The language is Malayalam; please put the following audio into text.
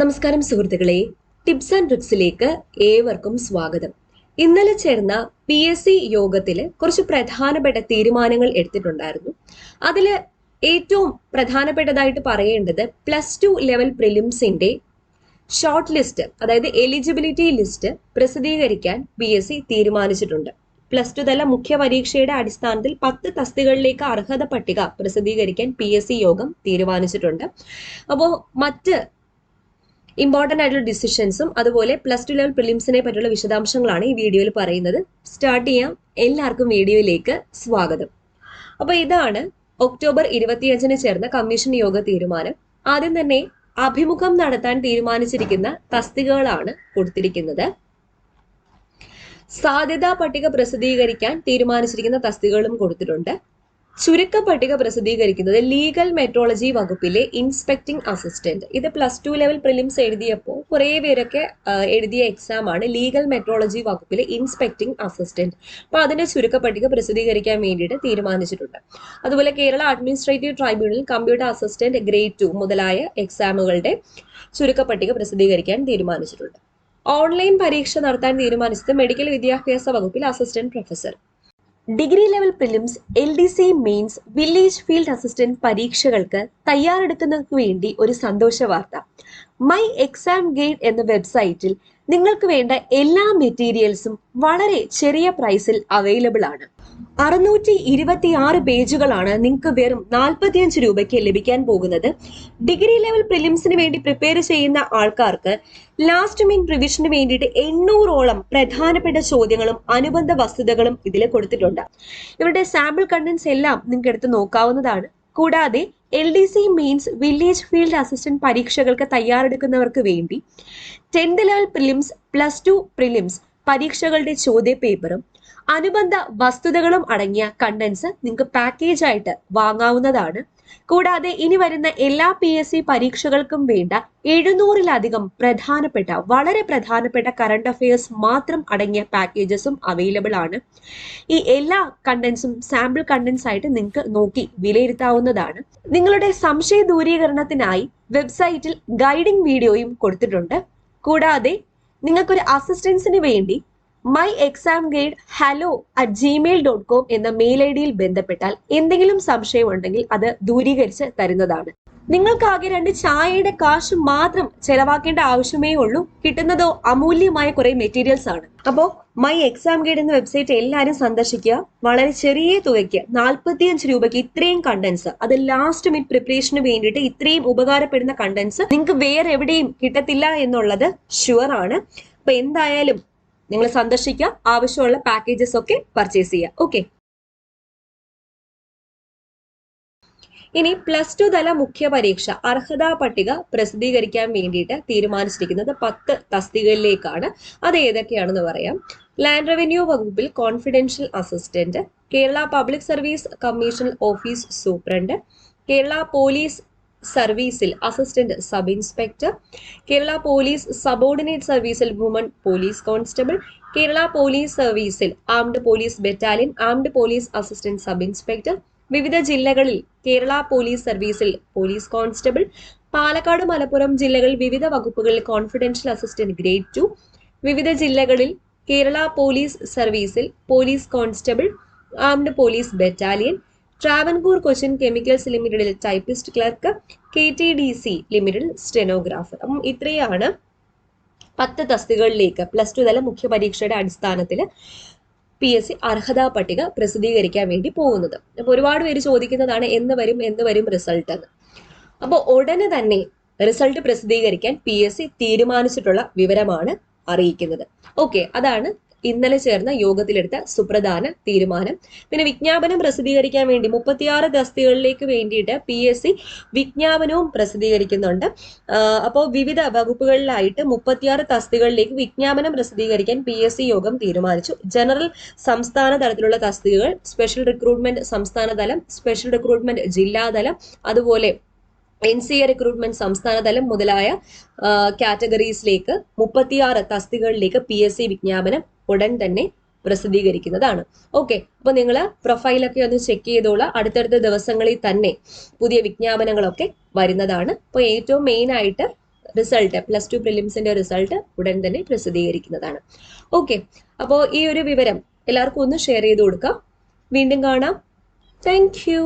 നമസ്കാരം സുഹൃത്തുക്കളെ, ടിപ്സ് ആൻഡ് ട്രിക്സിലേക്ക് ഏവർക്കും സ്വാഗതം. ഇന്നലെ ചേർന്ന PSC യോഗത്തില് കുറച്ച് പ്രധാനപ്പെട്ട തീരുമാനങ്ങൾ എടുത്തിട്ടുണ്ടായിരുന്നു. അതില് ഏറ്റവും പ്രധാനപ്പെട്ടതായിട്ട് പറയേണ്ടത് +2 ലെവൽ പ്രിലിംസിന്റെ ഷോർട്ട് ലിസ്റ്റ്, അതായത് എലിജിബിലിറ്റി ലിസ്റ്റ് പ്രസിദ്ധീകരിക്കാൻ PSC തീരുമാനിച്ചിട്ടുണ്ട്. +2 തല മുഖ്യ പരീക്ഷയുടെ അടിസ്ഥാനത്തിൽ 10 തസ്തികകളിലേക്ക് അർഹത പട്ടിക പ്രസിദ്ധീകരിക്കാൻ PSC യോഗം തീരുമാനിച്ചിട്ടുണ്ട്. അപ്പോൾ മറ്റ് ഇമ്പോർട്ടൻ്റ് ആയിട്ടുള്ള ഡിസിഷൻസും അതുപോലെ +2 ലെവൽ പ്രിലിംസിനെ പറ്റിയുള്ള വിശദാംശങ്ങളാണ് ഈ വീഡിയോയിൽ പറയുന്നത്. സ്റ്റാർട്ട് ചെയ്യാം. എല്ലാവർക്കും വീഡിയോയിലേക്ക് സ്വാഗതം. അപ്പോൾ ഇതാണ് ഒക്ടോബർ 25 ചേർന്ന കമ്മീഷൻ യോഗ തീരുമാനം. ആദ്യം തന്നെ അഭിമുഖം നടത്താൻ തീരുമാനിച്ചിരിക്കുന്ന തസ്തികകളാണ് കൊടുത്തിരിക്കുന്നത്. സാധ്യതാ പട്ടിക പ്രസിദ്ധീകരിക്കാൻ തീരുമാനിച്ചിരിക്കുന്ന തസ്തികകളും കൊടുത്തിട്ടുണ്ട്. ചുരുക്ക പട്ടിക പ്രസിദ്ധീകരിക്കുന്നത് ലീഗൽ മെട്രോളജി വകുപ്പിലെ ഇൻസ്പെക്ടിംഗ് അസിസ്റ്റന്റ്. ഇത് +2 ലെവൽ പ്രിലിംസ് എഴുതിയപ്പോൾ കുറേ പേരൊക്കെ എഴുതിയ എക്സാം ആണ് ലീഗൽ മെട്രോളജി വകുപ്പിലെ ഇൻസ്പെക്ടിംഗ് അസിസ്റ്റന്റ്. അപ്പൊ അതിന്റെ ചുരുക്ക പട്ടിക പ്രസിദ്ധീകരിക്കാൻ വേണ്ടിയിട്ട് തീരുമാനിച്ചിട്ടുണ്ട്. അതുപോലെ Kerala administrative tribunal computer assistant grade 2 മുതലായ എക്സാമുകളുടെ ചുരുക്ക പട്ടിക പ്രസിദ്ധീകരിക്കാൻ തീരുമാനിച്ചിട്ടുണ്ട്. ഓൺലൈൻ പരീക്ഷ നടത്താൻ തീരുമാനിച്ചത് മെഡിക്കൽ വിദ്യാഭ്യാസ വകുപ്പിൽ assistant professor. Degree level prelims, LDC mains, village field assistant പരീക്ഷകൾക്ക് തയ്യാറെടുക്കുന്നവർക്ക് വേണ്ടി ഒരു സന്തോഷ വാർത്ത. myexamguide എന്ന വെബ്സൈറ്റിൽ നിങ്ങൾക്ക് വേണ്ട എല്ലാ മെറ്റീരിയൽസും വളരെ ചെറിയ പ്രൈസിൽ അവൈലബിൾ ആണ്. 626 പേജുകളാണ് നിങ്ങൾക്ക് വെറും 45 രൂപയ്ക്ക് ലഭിക്കാൻ പോകുന്നത്. ഡിഗ്രി ലെവൽ പ്രിലിംസിന് വേണ്ടി പ്രിപ്പയർ ചെയ്യുന്ന ആൾക്കാർക്ക് ലാസ്റ്റ് മിനിറ്റ് റിവിഷന് വേണ്ടിയിട്ട് 800ഓളം പ്രധാനപ്പെട്ട ചോദ്യങ്ങളും അനുബന്ധ വസ്തുതകളും ഇതിൽ കൊടുത്തിട്ടുണ്ട്. ഇവരുടെ സാമ്പിൾ കണ്ടന്റ്സ് എല്ലാം നിങ്ങൾക്ക് എടുത്ത് നോക്കാവുന്നതാണ്. കൂടാതെ LDC mains, village field assistant പരീക്ഷകൾക്ക് തയ്യാറെടുക്കുന്നവർക്ക് വേണ്ടി 10th ലെവൽ പ്രിലിംസ്, +2 പ്രിലിംസ് പരീക്ഷകളുടെ ചോദ്യ പേപ്പറും അനുബന്ധ വസ്തുതകളും അടങ്ങിയ കണ്ടന്റ്സ് നിങ്ങൾക്ക് പാക്കേജ് ആയിട്ട് വാങ്ങാവുന്നതാണ്. കൂടാതെ ഇനി വരുന്ന എല്ലാ PSC പരീക്ഷകൾക്കും വേണ്ട 700-ലധികം വളരെ പ്രധാനപ്പെട്ട കറണ്ട് അഫയേഴ്സ് മാത്രം അടങ്ങിയ പാക്കേജസും അവൈലബിൾ ആണ്. ഈ എല്ലാ കണ്ടന്റ്സും സാമ്പിൾ കണ്ടന്റ്സ് ആയിട്ട് നിങ്ങൾക്ക് നോക്കി വിലയിരുത്താവുന്നതാണ്. നിങ്ങളുടെ സംശയ ദൂരീകരണത്തിനായി വെബ്സൈറ്റിൽ ഗൈഡിംഗ് വീഡിയോയും കൊടുത്തിട്ടുണ്ട്. കൂടാതെ നിങ്ങൾക്കൊരു അസിസ്റ്റൻസിന് വേണ്ടി myexamguide@gmail.com എന്ന മെയിൽ ID ബന്ധപ്പെട്ടാൽ എന്തെങ്കിലും സംശയം ഉണ്ടെങ്കിൽ അത് ദൂരീകരിച്ച് തരുന്നതാണ്. നിങ്ങൾക്കാകെ 2 ചായയുടെ കാശ് മാത്രം ചെലവാക്കേണ്ട ആവശ്യമേ ഉള്ളൂ. കിട്ടുന്നതോ അമൂല്യമായ കുറെ മെറ്റീരിയൽസ് ആണ്. അപ്പോൾ myexamguide എന്ന വെബ്സൈറ്റ് എല്ലാവരും സന്ദർശിക്കുക. വളരെ ചെറിയ തുകയ്ക്ക് 45 രൂപയ്ക്ക് ഇത്രയും കണ്ടന്റ്സ്, അത് ലാസ്റ്റ് മിനിറ്റ് പ്രിപ്പറേഷന് വേണ്ടിയിട്ട് ഇത്രയും ഉപകാരപ്പെടുന്ന കണ്ടന്റ്സ് നിങ്ങൾക്ക് വേറെ എവിടെയും കിട്ടത്തില്ല എന്നുള്ളത് ഷുവർ ആണ്. അപ്പൊ എന്തായാലും നിങ്ങൾ സന്ദർശിക്കുക, ആവശ്യമുള്ള പാക്കേജസ് ഒക്കെ പർച്ചേസ് ചെയ്യുക. ഓക്കെ, ഇനി +2 തല മുഖ്യ പരീക്ഷ അർഹതാ പട്ടിക പ്രസിദ്ധീകരിക്കാൻ വേണ്ടിയിട്ട് തീരുമാനിച്ചിരിക്കുന്നത് 10 തസ്തികകളിലേക്കാണ്. അത് ഏതൊക്കെയാണെന്ന് പറയാം. ലാൻഡ് റവന്യൂ വകുപ്പിൽ confidential assistant, Kerala public service commission office superintendent, Kerala police സർവീസിൽ assistant sub inspector, Kerala police subordinate സർവീസിൽ woman police constable, Kerala police സർവീസിൽ armed police battalion armed police assistant sub inspector, വിവിധ ജില്ലകളിൽ കേരള പോലീസ് സർവീസിൽ പോലീസ് കോൺസ്റ്റബിൾ, പാലക്കാട് മലപ്പുറം ജില്ലകളിൽ വിവിധ വകുപ്പുകളിൽ കോൺഫിഡൻഷ്യൽ അസിസ്റ്റന്റ് ഗ്രേഡ് 2, വിവിധ ജില്ലകളിൽ കേരള പോലീസ് സർവീസിൽ police constable armed police battalion, Travancore Cochin chemicals ലിമിറ്റഡിൽ ടൈപ്പിസ്റ്റ് ക്ലർക്ക്, KTDC ലിമിറ്റഡിൽ സ്റ്റെനോഗ്രാഫർ. അപ്പം ഇത്രയാണ് 10 തസ്തികകളിലേക്ക് +2 തല മുഖ്യ പരീക്ഷയുടെ അടിസ്ഥാനത്തിൽ PSC അർഹതാ പട്ടിക പ്രസിദ്ധീകരിക്കാൻ വേണ്ടി പോകുന്നത്. അപ്പൊ ഒരുപാട് പേര് ചോദിക്കുന്നതാണ് എന്ന് വരും റിസൾട്ട് എന്ന്. അപ്പോൾ ഉടനെ തന്നെ റിസൾട്ട് പ്രസിദ്ധീകരിക്കാൻ PSC തീരുമാനിച്ചിട്ടുള്ള വിവരമാണ് അറിയിക്കുന്നത്. ഓക്കെ, അതാണ് ഇന്നലെ ചേർന്ന യോഗത്തിലെടുത്ത സുപ്രധാന തീരുമാനം. പിന്നെ വിജ്ഞാപനം പ്രസിദ്ധീകരിക്കാൻ വേണ്ടി 36 തസ്തികകളിലേക്ക് വേണ്ടിയിട്ട് PSC വിജ്ഞാപനവും പ്രസിദ്ധീകരിക്കുന്നുണ്ട്. അപ്പോൾ വിവിധ വകുപ്പുകളിലായിട്ട് 36 തസ്തികകളിലേക്ക് വിജ്ഞാപനം പ്രസിദ്ധീകരിക്കാൻ PSC യോഗം തീരുമാനിച്ചു. ജനറൽ സംസ്ഥാന തലത്തിലുള്ള തസ്തികകൾ, സ്പെഷ്യൽ റിക്രൂട്ട്മെന്റ് സംസ്ഥാന തലം, സ്പെഷ്യൽ റിക്രൂട്ട്മെന്റ് ജില്ലാതലം, അതുപോലെ NCA റിക്രൂട്ട്മെന്റ് സംസ്ഥാന തലം മുതലായ കാറ്റഗറീസിലേക്ക് 36 തസ്തികകളിലേക്ക് PSC വിജ്ഞാപനം ഉടൻ തന്നെ പ്രസിദ്ധീകരിക്കുന്നതാണ്. ഓക്കെ, അപ്പൊ നിങ്ങൾ പ്രൊഫൈലൊക്കെ ഒന്ന് ചെക്ക് ചെയ്തോളാം. അടുത്തടുത്ത ദിവസങ്ങളിൽ തന്നെ പുതിയ വിജ്ഞാപനങ്ങളൊക്കെ വരുന്നതാണ്. അപ്പോൾ ഏറ്റവും മെയിൻ ആയിട്ട് റിസൾട്ട് +2 പ്രിലിംസിന്റെ റിസൾട്ട് ഉടൻ തന്നെ പ്രസിദ്ധീകരിക്കുന്നതാണ്. ഓക്കെ, അപ്പോൾ ഈ ഒരു വിവരം എല്ലാവർക്കും ഒന്ന് ഷെയർ ചെയ്ത് കൊടുക്കാം. വീണ്ടും കാണാം. Thank you.